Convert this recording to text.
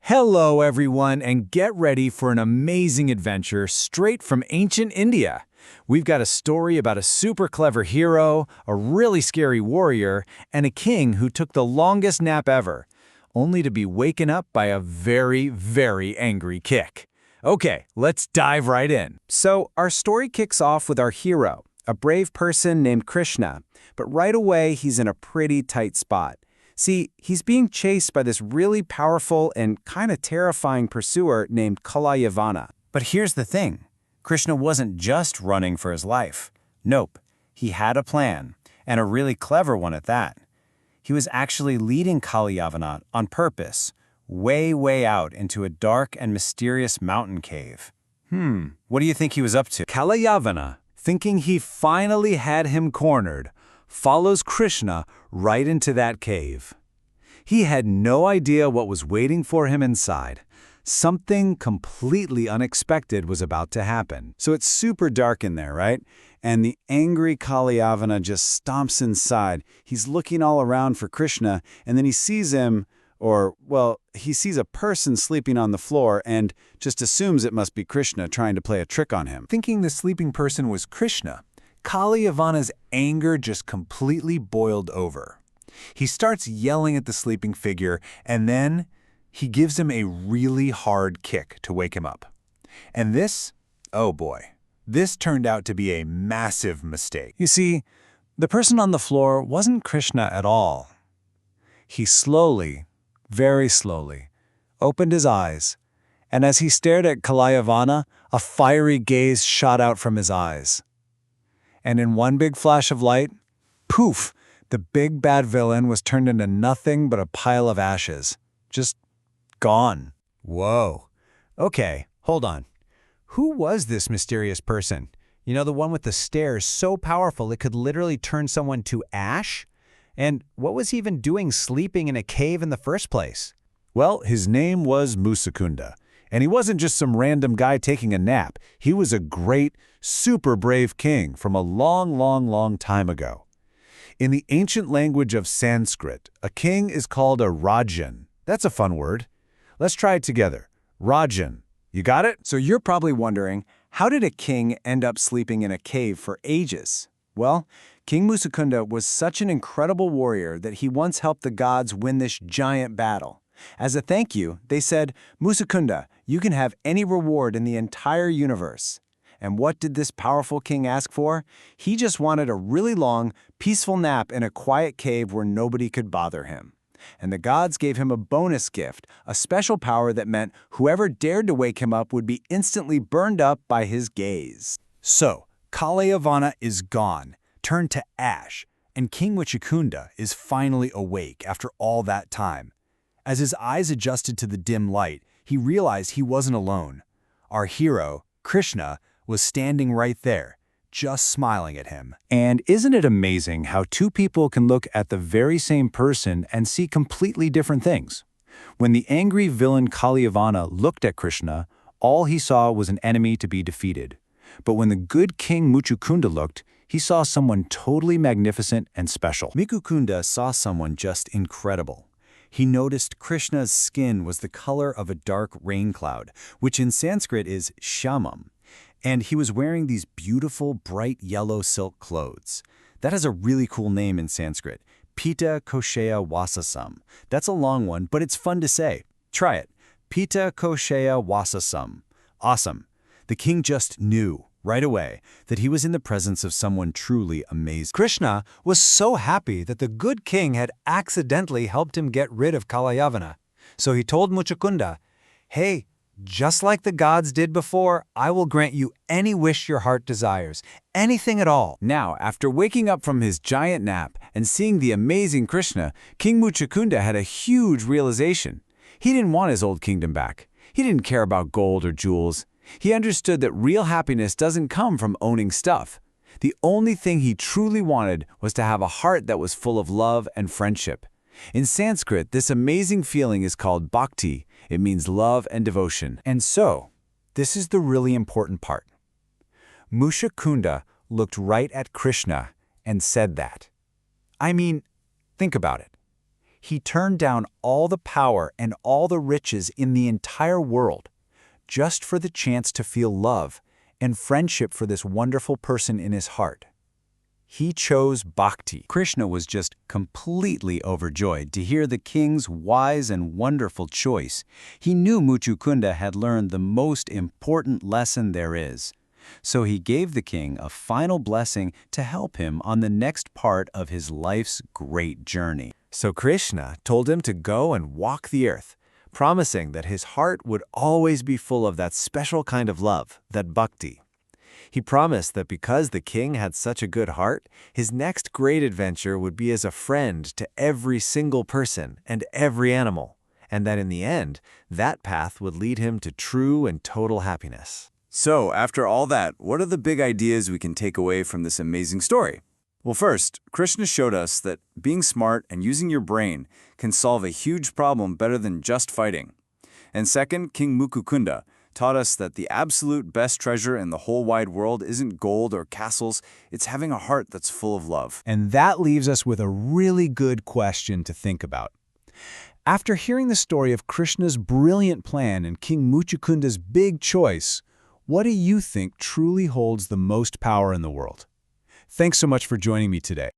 Hello, everyone, and get ready for an amazing adventure straight from ancient India. We've got a story about a super clever hero, a really scary warrior, and a king who took the longest nap ever, only to be waken up by a very, very angry kick. Okay, let's dive right in. So, our story kicks off with our hero, a brave person named Krishna, but right away he's in a pretty tight spot. See, he's being chased by this really powerful and kind of terrifying pursuer named Kalayavana. But here's the thing. Krishna wasn't just running for his life. Nope, he had a plan, and a really clever one at that. He was actually leading Kalayavana on purpose, way out into a dark and mysterious mountain cave. What do you think he was up to? Kalayavana, thinking he finally had him cornered, follows Krishna right into that cave. He had no idea what was waiting for him inside. Something completely unexpected was about to happen. So it's super dark in there, right? And the angry Kalayavana just stomps inside. He's looking all around for Krishna, and then he sees him, he sees a person sleeping on the floor and just assumes it must be Krishna trying to play a trick on him. Thinking the sleeping person was Krishna, Kalayavana's anger just completely boiled over. He starts yelling at the sleeping figure, and then he gives him a really hard kick to wake him up. And this, oh boy, this turned out to be a massive mistake. You see, the person on the floor wasn't Krishna at all. He slowly, very slowly, opened his eyes, and as he stared at Kalayavana, a fiery gaze shot out from his eyes. And in one big flash of light, poof, the big bad villain was turned into nothing but a pile of ashes. Just gone. Whoa. Okay, hold on. Who was this mysterious person? You know, the one with the stare so powerful it could literally turn someone to ash? And what was he even doing sleeping in a cave in the first place? Well, his name was Musakunda. And he wasn't just some random guy taking a nap. He was a great, super brave king from a long time ago. In the ancient language of Sanskrit, a king is called a Rajan. That's a fun word. Let's try it together. Rajan. You got it? So you're probably wondering, how did a king end up sleeping in a cave for ages? Well, King Musakunda was such an incredible warrior that he once helped the gods win this giant battle. As a thank you, they said, "Musakunda, you can have any reward in the entire universe." And what did this powerful king ask for? He just wanted a really long, peaceful nap in a quiet cave where nobody could bother him. And the gods gave him a bonus gift, a special power that meant whoever dared to wake him up would be instantly burned up by his gaze. So, Kalayavana is gone, turned to ash, and King Musakunda is finally awake after all that time. As his eyes adjusted to the dim light, he realized he wasn't alone. Our hero, Krishna, was standing right there, just smiling at him. And isn't it amazing how two people can look at the very same person and see completely different things? When the angry villain Kalayavana looked at Krishna, all he saw was an enemy to be defeated. But when the good King Musakunda looked, he saw someone totally magnificent and special. Musakunda saw someone just incredible. He noticed Krishna's skin was the color of a dark rain cloud, which in Sanskrit is shyamam. And he was wearing these beautiful, bright yellow silk clothes. That has a really cool name in Sanskrit, Pita Koshaya Wasasam. That's a long one, but it's fun to say. Try it. Pita Koshaya Wasasam. Awesome. The king just knew, right away, that he was in the presence of someone truly amazing. Krishna was so happy that the good king had accidentally helped him get rid of Kalayavana. So he told Musakunda, "Hey, just like the gods did before, I will grant you any wish your heart desires, anything at all." Now, after waking up from his giant nap and seeing the amazing Krishna, King Musakunda had a huge realization. He didn't want his old kingdom back. He didn't care about gold or jewels. He understood that real happiness doesn't come from owning stuff. The only thing he truly wanted was to have a heart that was full of love and friendship. In Sanskrit, this amazing feeling is called bhakti. It means love and devotion. And so, this is the really important part. Musakunda looked right at Krishna and said that. I mean, think about it. He turned down all the power and all the riches in the entire world, just for the chance to feel love and friendship for this wonderful person in his heart. He chose bhakti. Krishna was just completely overjoyed to hear the king's wise and wonderful choice. He knew Muchukunda had learned the most important lesson there is. So he gave the king a final blessing to help him on the next part of his life's great journey. So Krishna told him to go and walk the earth, promising that his heart would always be full of that special kind of love, that bhakti. He promised that because the king had such a good heart, his next great adventure would be as a friend to every single person and every animal, and that in the end, that path would lead him to true and total happiness. So, after all that, what are the big ideas we can take away from this amazing story? Well, first, Krishna showed us that being smart and using your brain can solve a huge problem better than just fighting. And second, King Mukukunda taught us that the absolute best treasure in the whole wide world isn't gold or castles, it's having a heart that's full of love. And that leaves us with a really good question to think about. After hearing the story of Krishna's brilliant plan and King Muchukunda's big choice, what do you think truly holds the most power in the world? Thanks so much for joining me today.